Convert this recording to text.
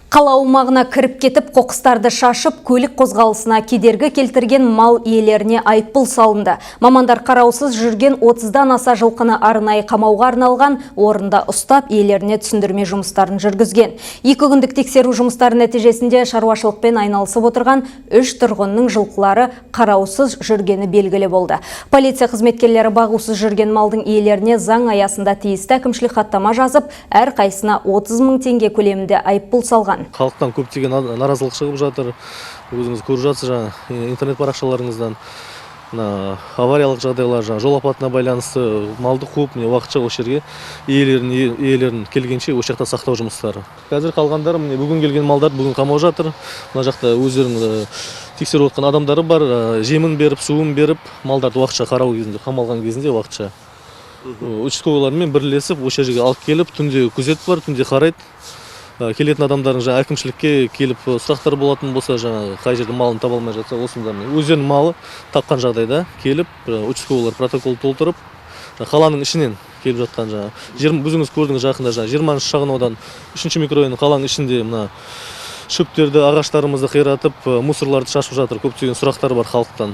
Қала аумағына кіріп кетіп, қоқыстарды шашып, көлік қозғалысына кедергі келтірген мал иелеріне айыппұл салынды. Мамандар қараусыз жүрген 30-дан аса жылқыны арнайы қамауға арналған орында ұстап, иелеріне түсіндірме жұмыстарын жүргізген. 2 күндік тексеру жұмыстары нәтижесінде шаруашылықпен айналысып отырған 3 тұрғынның жылқылары қараусыз жүргені белгілі болды. Полиция қызметкерлері бағусыз жүрген малдың иелеріне заң аясында тиісті әкімшілік хаттама жазып, әр қайсына 30 мың теңге көлемінде айыппұл салған. Халықтан көптеген наразылық шығып жатыр. Өзіңіз көріп жатсыз интернет парақшаларыңыздан. Авариялық жағдайлар, жол апатына байланысты малды қуып, уақытша осы жерге иелерін келгенше осы жақта сақтау жұмыстары. Қазір қалғандар бүгін келген малдар бүгін қамау жатыр. Мына жақта өздерінің тексеріп отқан адамдары бар, жемін беріп, суын беріп, малдарды уақытша қарау кезінде, қамалған кезінде уақытша. Участковыйлармен бірлесіп осы жерге алып келіп, түнде күзет бар, түнде қарайды. Келетін адамдардың әкімшілікке келіп сұрақтар болатын болса, қай жерде малын таба алмай жатса, осында өздерінің малы тапқан жағдайда келіп, участковыйлар протокол толтырып, қаланың ішінен келіп жатқан өзіңіз көрдіңіз жақында 20-шы шағын аудан 3-ші микрорайон қаланың ішінде шөптерді, ағаштарымызды қиратып, мусорларды шашып жатыр. Көптеген сұрақтар бар халықтан.